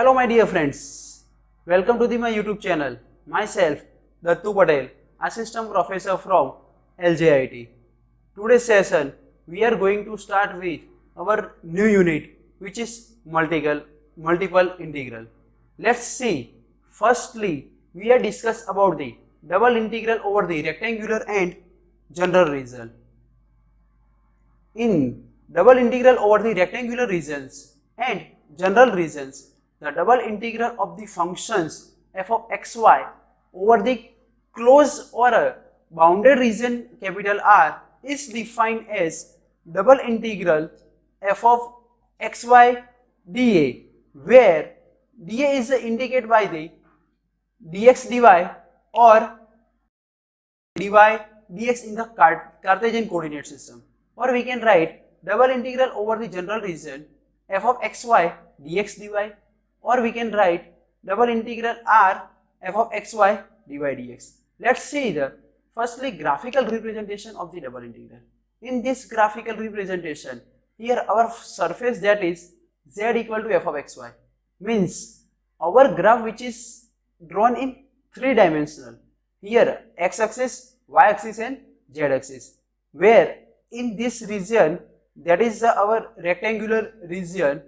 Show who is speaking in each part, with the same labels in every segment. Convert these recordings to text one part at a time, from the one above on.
Speaker 1: Hello my dear friends, welcome to my YouTube channel. Myself Dattu Patel, Assistant Professor from LJIT. Today's session we are going to start with our new unit which is multiple integral. Let's see. Firstly, we are discuss about the double integral over the rectangular and general region. In double integral over the rectangular regions and general regions, the double integral of the functions f of xy over the closed or a bounded region capital R is defined as double integral f of xy dA, where dA is indicated by the dx dy or dy dx in the Cartesian coordinate system, or we can write double integral over the general region f of xy dx dy, or we can write double integral R f of xy dy dx. Let's see the firstly graphical representation of the double integral. In this graphical representation, here our surface, that is z equal to f of xy, means our graph which is drawn in 3-dimensional. Here x axis, y axis and z axis, where in this region, that is our rectangular region,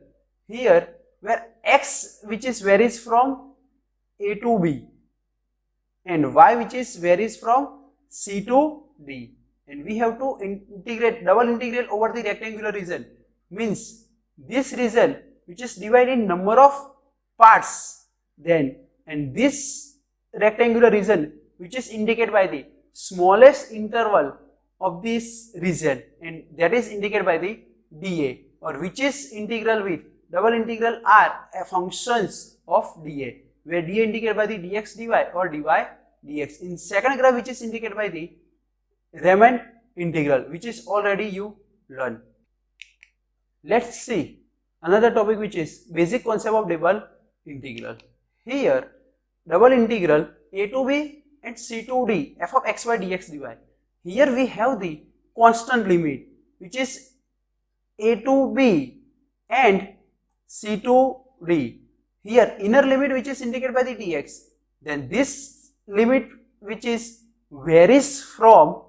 Speaker 1: here where x which is varies from a to b and y which is varies from c to d, and we have to integrate double integral over the rectangular region, means this region which is divided in number of parts, then and this rectangular region which is indicated by the smallest interval of this region, and that is indicated by the dA, or which is integral with double integral R functions of dA, where dA indicated by the dx dy or dy dx. In second graph which is indicated by the Riemann integral, which is already you learn. Let's see another topic which is basic concept of double integral. Here double integral a to b and c to d f of xy dx dy. Here we have the constant limit which is a to b and c to d. Here inner limit which is indicated by the dx, then this limit which is varies from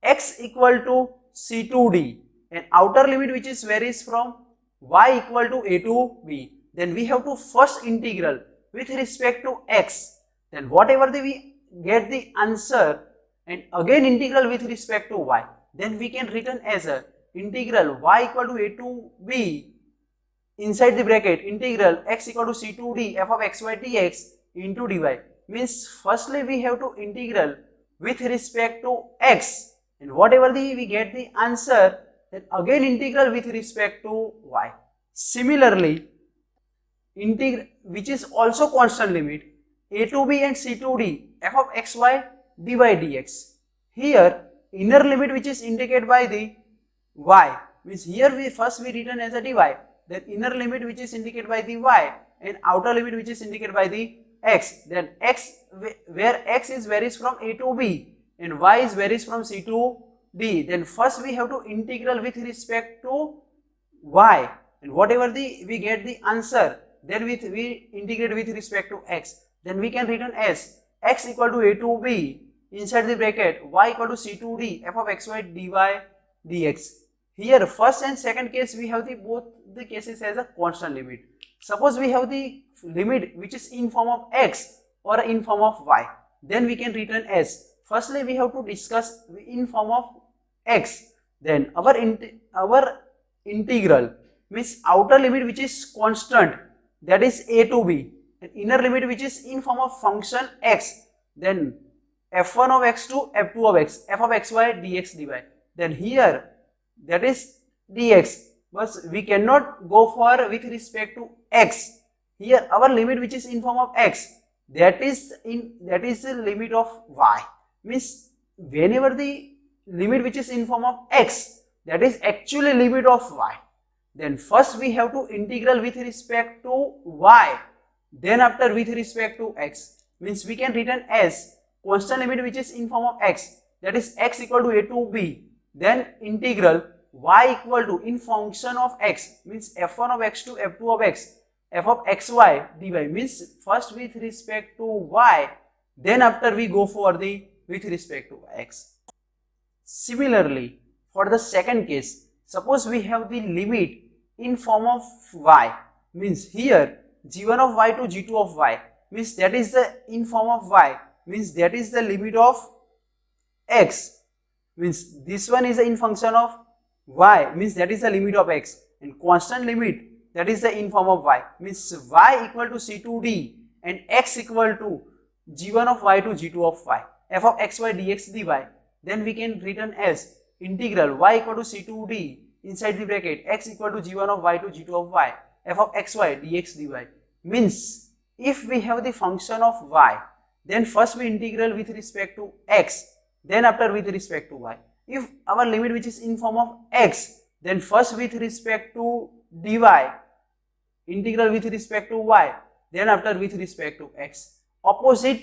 Speaker 1: x equal to c to d, and outer limit which is varies from y equal to a to b. Then we have to first integral with respect to x, then whatever we get the answer, and again integral with respect to y, then we can written as a integral y equal to a to b inside the bracket integral x equal to c to d f of xy dx into dy. Means firstly we have to integral with respect to x, and whatever we get the answer, then again integral with respect to y. Similarly, integral which is also constant limit a to b and c to d f of xy dy dx. Here inner limit which is indicated by the y, means here we written as a dy, then inner limit which is indicated by the y and outer limit which is indicated by the x, then x where x is varies from a to b and y is varies from c to d, then first we have to integral with respect to y, and whatever we get the answer, then we integrate with respect to x, then we can written as x equal to a to b inside the bracket y equal to c to d f of xy dy dx. Here first and second case we have the both the cases as a constant limit. Suppose we have the limit which is in form of x or in form of y, then we can written as, firstly we have to discuss in form of x, then our integral means outer limit which is constant, that is a to b, and inner limit which is in form of function x, then f1 of x to f2 of x f of xy dx dy. Then here that is dx, but we cannot go for with respect to x. Here our limit which is in form of x, that is the limit of y, means whenever the limit which is in form of x, that is actually limit of y, then first we have to integral with respect to y, then after with respect to x, means we can written as constant limit which is in form of x, that is x equal to a to b, then integral y equal to in function of x, means f1 of x to f2 of x, f of xy dy, means first with respect to y, then after we go for the with respect to x. Similarly, for the second case, suppose we have the limit in form of y, means here g1 of y to g2 of y, means that is the in form of y, means that is the limit of x, means this one is in function of y, means that is the limit of x, and constant limit that is the in form of y, means y equal to c2d and x equal to g1 of y to g2 of y, f of xy dx dy, then we can written as integral y equal to c2d inside the bracket x equal to g1 of y to g2 of y, f of xy dx dy. Means if we have the function of y, then first we integral with respect to x, then after with respect to y. If our limit which is in form of x, then first with respect to dy, integral with respect to y, then after with respect to x. Opposite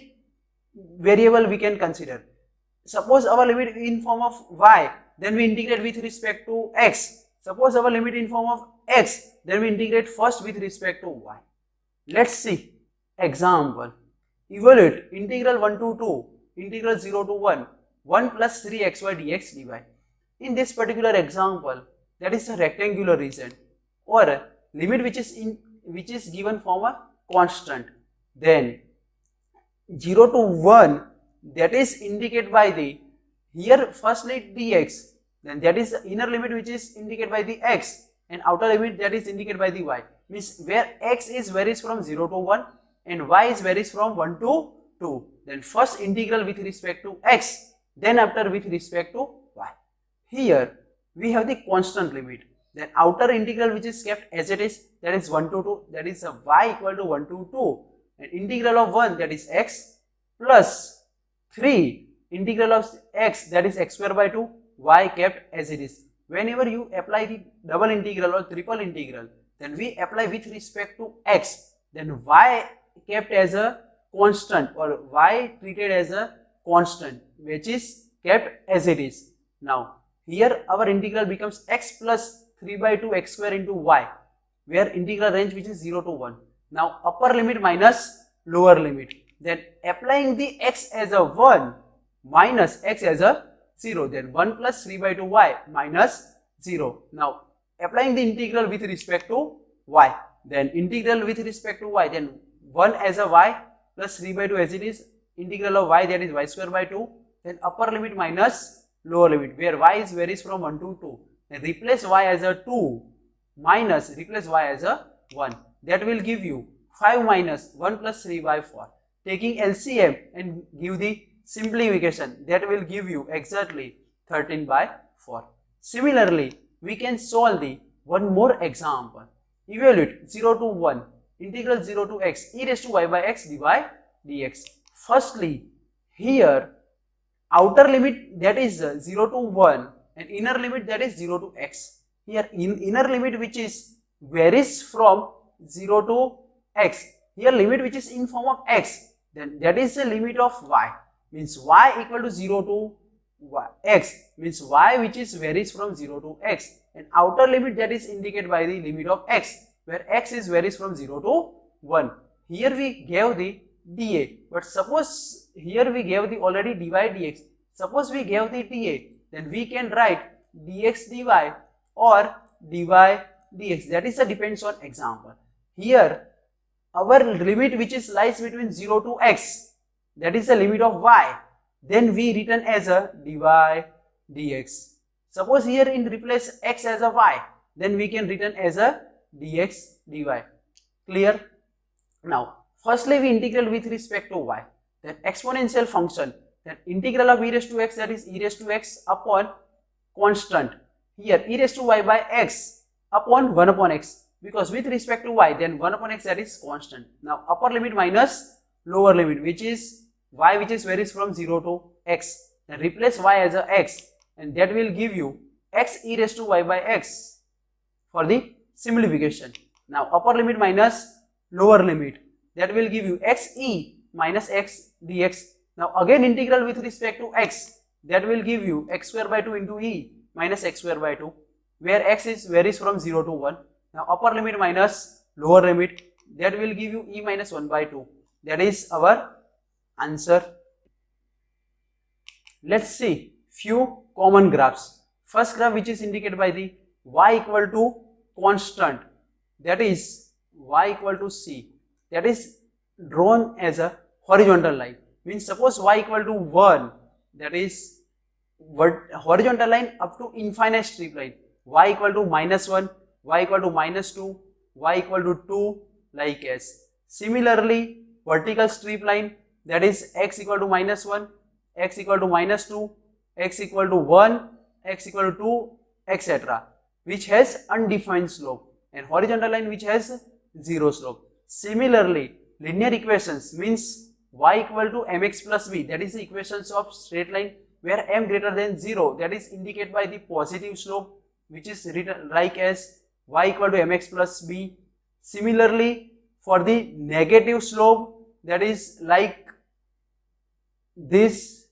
Speaker 1: variable we can consider. Suppose our limit in form of y, then we integrate with respect to x. Suppose our limit in form of x, then we integrate first with respect to y. Let's see example. Evaluate integral 1 to 2, integral 0 to 1, 1 plus 3xy dx dy. In this particular example, that is a rectangular region or a limit which is given from a constant. Then 0 to 1, that is indicated by the here firstly dx, then that is the inner limit which is indicated by the x, and outer limit that is indicated by the y, means where x is varies from 0 to 1 and y is varies from 1 to 2. Then first integral with respect to x, then after with respect to y. Here we have the constant limit, then outer integral which is kept as it is, that is 1 to 2, that is y equal to 1 to 2, and integral of 1, that is x, plus 3 integral of x, that is x square by 2, y kept as it is. Whenever you apply the double integral or triple integral, then we apply with respect to x, then y kept as a constant or y treated as a constant which is kept as it is. Now here our integral becomes x plus 3 by 2 x square into y, where integral range which is 0 to 1. Now upper limit minus lower limit, then applying the x as a 1 minus x as a 0, then 1 plus 3 by 2 y minus 0. Now applying the integral with respect to y, then integral with respect to y, then 1 as a y plus 3 by 2 as it is, integral of y, that is y square by 2, then upper limit minus lower limit, where y is varies from 1 to 2, then replace y as a 2 minus replace y as a 1, that will give you 5 minus 1 plus 3 by 4. Taking LCM and give the simplification, that will give you exactly 13 by 4. Similarly, we can solve the one more example. Evaluate 0 to 1, integral 0 to x e raised to y by x dy dx. Firstly, here outer limit that is 0 to 1 and inner limit that is 0 to x. Here inner limit which is varies from 0 to x. Here limit which is in form of x, then that is the limit of y, means y equal to 0 to y, x, means y which is varies from 0 to x, and outer limit that is indicated by the limit of x, where x is varies from 0 to 1. Here we gave the dA, but suppose here we gave the already dy dx. Suppose we gave the dA, then we can write dx dy or dy dx. That is the depends on example. Here our limit which is lies between 0 to x, that is the limit of y, then we written as a dy dx. Suppose here in replace x as a y, then we can written as a dx dy. Clear? Now firstly we integral with respect to y, then exponential function, then integral of e raised to x, that is e raised to x upon constant, here e raised to y by x upon 1 upon x, because with respect to y, then 1 upon x, that is constant. Now upper limit minus lower limit, which is y which is varies from 0 to x, then replace y as a x, and that will give you x e raised to y by x for the simplification. Now upper limit minus lower limit, that will give you x e minus x dx. Now again integral with respect to x, that will give you x square by 2 into e minus x square by 2, where x is varies from 0 to 1. Now upper limit minus lower limit, that will give you e minus 1 by 2. That is our answer. Let's see few common graphs. First graph, which is indicated by the y equal to constant, that is y equal to c, that is drawn as a horizontal line. Means suppose y equal to 1, that is horizontal line up to infinite straight line, y equal to minus 1, y equal to minus 2, y equal to 2, like as. Similarly, vertical straight line, that is x equal to minus 1, x equal to minus 2, x equal to 1, x equal to 2, etc., which has undefined slope, and horizontal line which has zero slope. Similarly, linear equations means y equal to mx plus b, that is the equations of straight line where m greater than 0, that is indicated by the positive slope, which is written like as y equal to mx plus b. Similarly, for the negative slope, that is like this.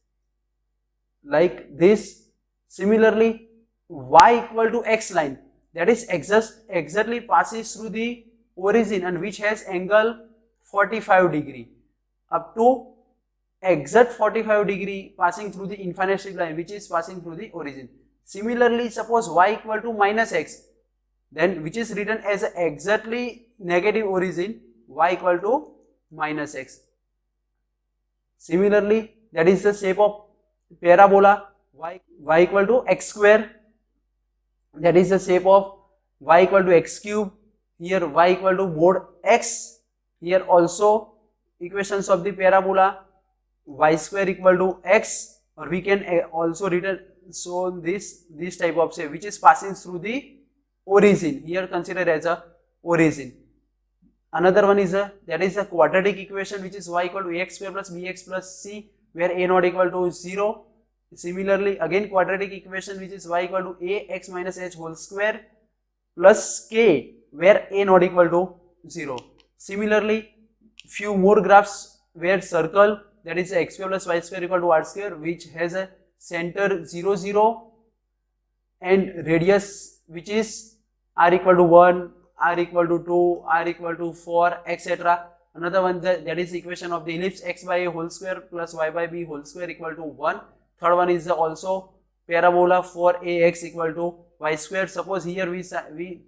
Speaker 1: Similarly, y equal to x line, that is exactly passes through the origin and which has angle 45 degree up to exact 45 degree passing through the infinite straight line which is passing through the origin. Similarly, suppose y equal to minus x, then which is written as exactly negative origin, y equal to minus x. Similarly, that is the shape of parabola, y equal to x square, that is the shape of y equal to x cube. Here y equal to mod x. Here also equations of the parabola, y square equal to x, or we can also written so this type of shape which is passing through the origin. Here consider as a origin. Another one is that is a quadratic equation which is y equal to ax square plus bx plus c, where a not equal to 0. Similarly, again quadratic equation which is y equal to a x minus h whole square plus k, where a not equal to 0. Similarly, few more graphs where circle, that is x square plus y square equal to r square, which has a center 0 0 and radius which is r equal to 1, r equal to 2, r equal to 4, etc. Another one, that is equation of the ellipse x by a whole square plus y by b whole square equal to 1. Third one is also parabola for ax equal to y square. Suppose here we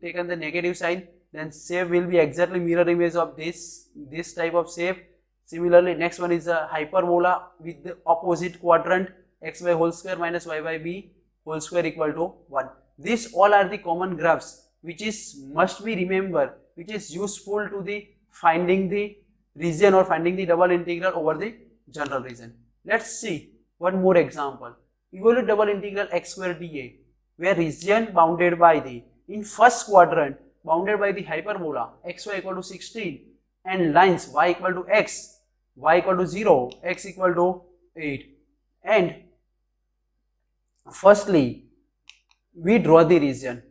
Speaker 1: taken the negative sign, then shape will be exactly mirror image of this type of shape. Similarly, next one is a hyperbola with the opposite quadrant, x by whole square minus y by b whole square equal to 1. These all are the common graphs which is must be remembered, which is useful to the finding the region or finding the double integral over the general region. Let's see one more example. Evaluate double integral x square dA, where region bounded by the, in first quadrant, bounded by the hyperbola xy equal to 16 and lines y equal to x, y equal to 0, x equal to 8. And firstly, we draw the region.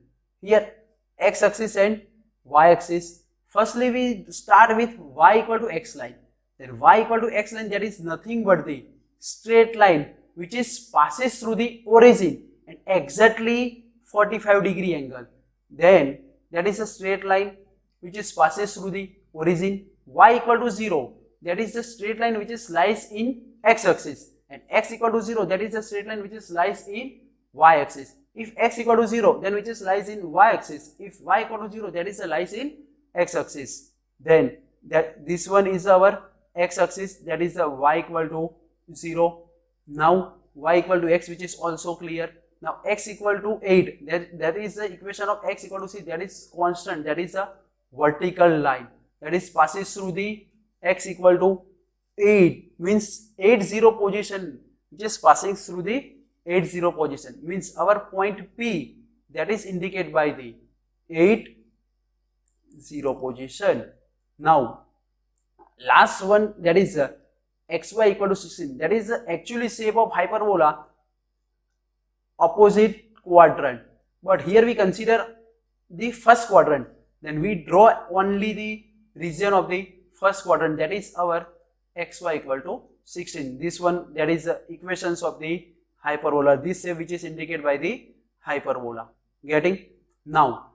Speaker 1: Here x axis and y axis. Firstly, we start with y equal to x line. Then y equal to x line, that is nothing but the straight line which is passes through the origin and exactly 45 degree angle. Then that is a straight line which is passes through the origin. Y equal to 0, that is the straight line which is lies in x axis, and x equal to 0, that is the straight line which is lies in y axis. If x equal to 0, then which is lies in y axis. If y equal to 0, that is the lies in x axis. Then that this one is our x axis, that is the y equal to 0. Now y equal to x, which is also clear. Now x equal to 8, that is the equation of x equal to c, that is constant, that is a vertical line that is passes through the x equal to 8, means 8 0 position, which is passing through the 8 0 position, means our point P, that is indicated by the 8 0 position. Now last one, that is xy equal to 16, that is actually shape of hyperbola opposite quadrant, but here we consider the first quadrant, then we draw only the region of the first quadrant, that is our xy equal to 16. This one, that is the equations of the hyperbola, this shape which is indicated by the hyperbola. Getting? Now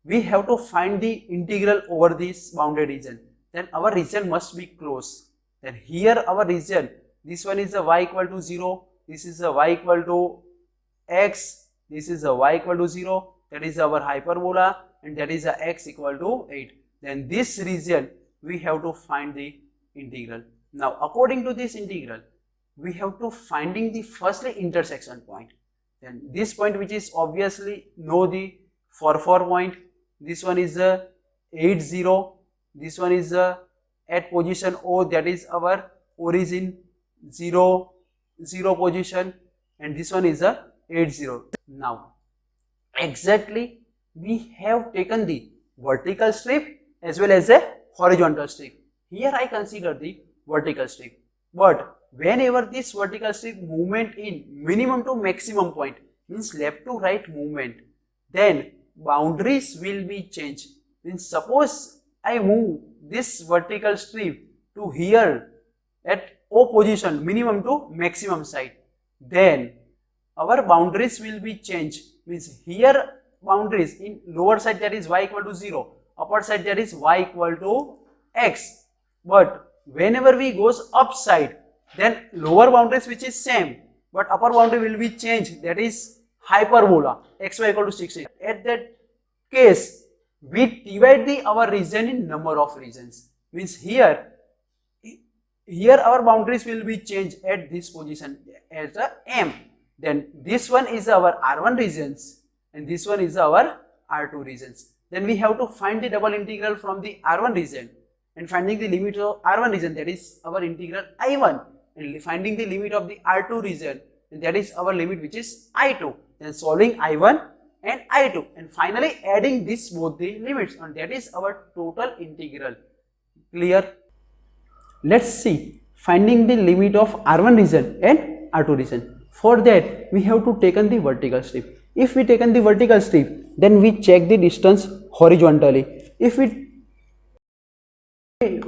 Speaker 1: we have to find the integral over this bounded region. Then our region must be closed. Then here our region, this one is a y equal to 0, this is a y equal to x, this is a y equal to 0, that is our hyperbola, and that is a x equal to 8. Then this region we have to find the integral. Now according to this integral, we have to finding the firstly intersection point. Then this point which is obviously know the 4 point, this one is a 8 0, this one is a at position O, that is our origin 0 position, and this one is a 8 0. Now exactly we have taken the vertical strip as well as a horizontal strip. Here I consider the vertical strip, but whenever this vertical strip movement in minimum to maximum point, means left to right movement, then boundaries will be changed. Means suppose I move this vertical strip to here at O position, minimum to maximum side, then our boundaries will be changed. Means here boundaries in lower side, that is y equal to 0, upper side, that is y equal to x. But whenever we goes upside, then lower boundaries which is same, but upper boundary will be changed, that is hyperbola xy equal to 16. At that case, we divide our region in number of regions. Means here our boundaries will be changed at this position as a M. Then this one is our R1 regions and this one is our R2 regions. Then we have to find the double integral from the R1 region, and finding the limit of R1 region, that is our integral I1, and finding the limit of the R2 region, and that is our limit which is I2. Then solving I1 and I2, and finally adding this both the limits, and that is our total integral. Clear? Let's see finding the limit of R1 region and R2 region. For that we have to taken the vertical strip. If we taken the vertical strip, then we check the distance horizontally. If we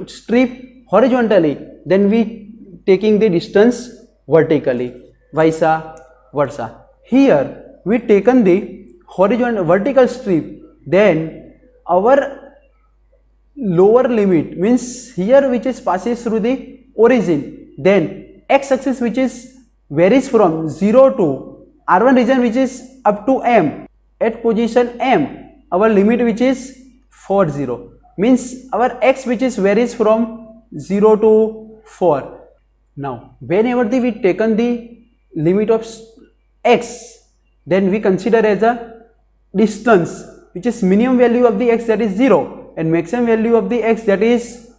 Speaker 1: strip horizontally, then we taking the distance vertically, vice versa. Here we taken the horizontal vertical strip, then our lower limit, means here which is passes through the origin, then x axis which is varies from 0 to R1 region which is up to M, at position M our limit which is 4 0, means our x which is varies from 0 to 4. Now whenever we taken the limit of x, then we consider as a distance which is minimum value of the x, that is 0, and maximum value of the x, that is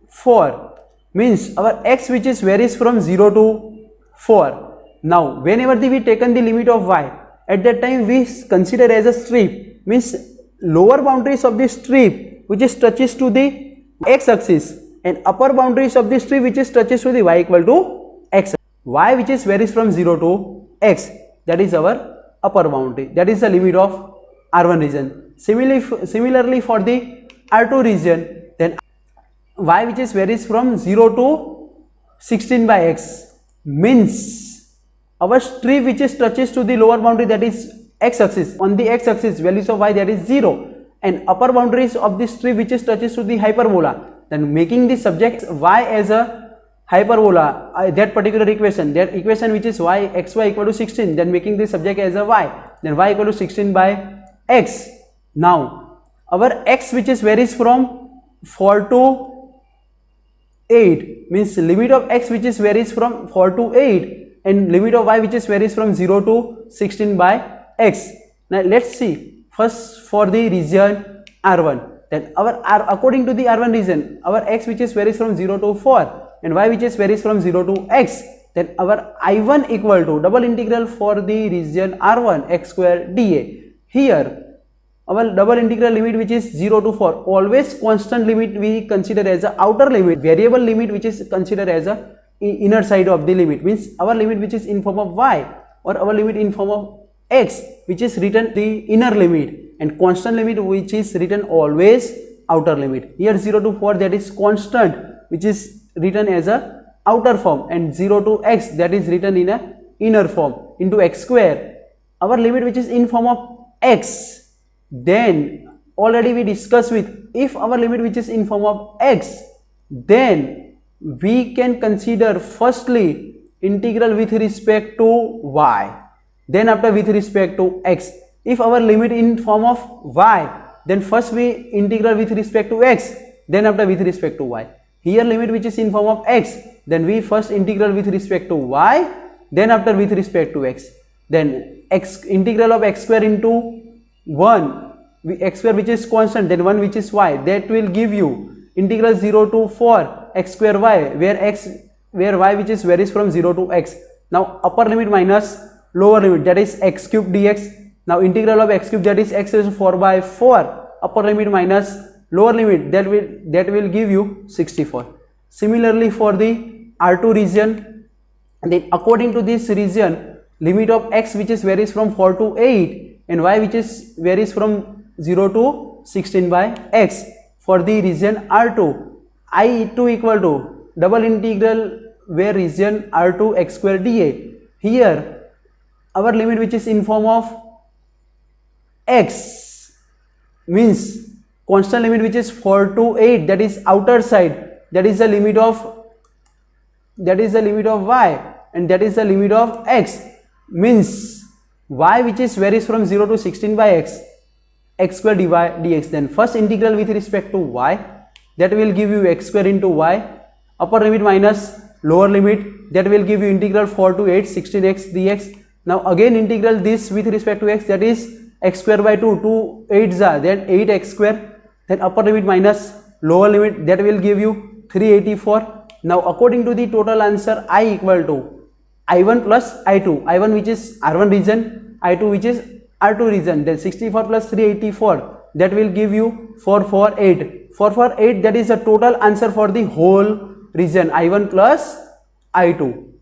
Speaker 1: 4, means our x which is varies from 0 to 4. Now whenever we taken the limit of y, at that time we consider as a strip, means lower boundaries of the strip which is touches to the x axis, and upper boundaries of the strip which is touches to the y equal to x. Y which is varies from 0 to x, that is our upper boundary, that is the limit of R1 region. Similarly for the R2 region, then y which is varies from 0 to 16 by x, means our strip which is touches to the lower boundary, that is x axis, on the x axis values of y, that is 0, and upper boundaries of the strip which is touches to the hyperbola, then making the subject y as a hyperbola, that particular equation, that equation which is y xy equal to 16, then making the subject as a y, then y equal to 16 by x. Now our x which is varies from 4 to 8, means limit of x which is varies from 4 to 8, and limit of y which is varies from 0 to 16 by x. Now let's see first for the region R1, then our according to the R1 region, our x which is varies from 0 to 4 and y which is varies from 0 to x, then our I1 equal to double integral for the region R1 x square dA. Here our double integral limit which is 0 to 4, always constant limit we consider as a outer limit, variable limit which is considered as a inner side of the limit, means our limit which is in form of y, or our limit in form of x which is written the inner limit, and constant limit which is written always outer limit. Here 0 to 4, that is constant which is written as a outer form, and 0 to x, that is written in a inner form, into x square our limit which is in form of x, then already we discussed with, if our limit which is in form of x, then we can consider firstly integral with respect to y, then after with respect to x. If our limit in form of y, then first we integral with respect to x, then after with respect to y. Here limit which is in form of x, then we first integral with respect to y, then after with respect to x. Then x integral of x square into 1, x square which is constant, then 1 which is y, that will give you integral 0 to 4 x square y, where y which is varies from 0 to x. Now upper limit minus lower limit, that is x cube dx. Now integral of x cube, that is x raised to 4 by 4, upper limit minus lower limit, that will give you 64. Similarly for the R2 region, then according to this region, limit of x which is varies from 4 to 8 and y which is varies from 0 to 16 by x. For the region R2, I2 equal to double integral where region R2 x square dA. Here our limit which is in form of x means constant limit which is 4 to 8, that is outer side, that is the limit of y, and that is the limit of x, means y which is varies from 0 to 16 by x square dx. Then first integral with respect to y, that will give you x square into y, upper limit minus lower limit, that will give you integral 4 to 8 16x dx. Now again integral this with respect to x, that is x square by 2, 2 8s are, then 8x square, then upper limit minus lower limit, that will give you 384. Now according to the total answer, I equal to I1 plus I2, I1 which is R1 region, I2 which is R2 region, then 64 plus 384, that will give you 448. 448, that is the total answer for the whole region, I1 plus I2.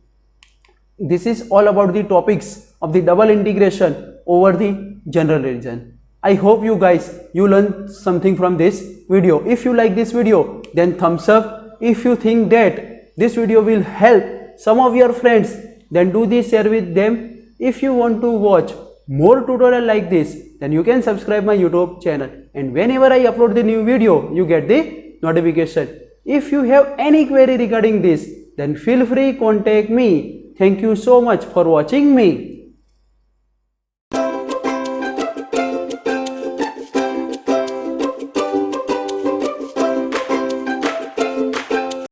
Speaker 1: This is all about the topics of the double integration over the general region. I hope you guys learned something from this video. If you like this video, then thumbs up. If you think that this video will help some of your friends, then do the share with them. If you want to watch more tutorial like this, then you can subscribe my YouTube channel, and whenever I upload the new video, you get the notification. If you have any query regarding this, then feel free contact me. Thank you so much for watching me.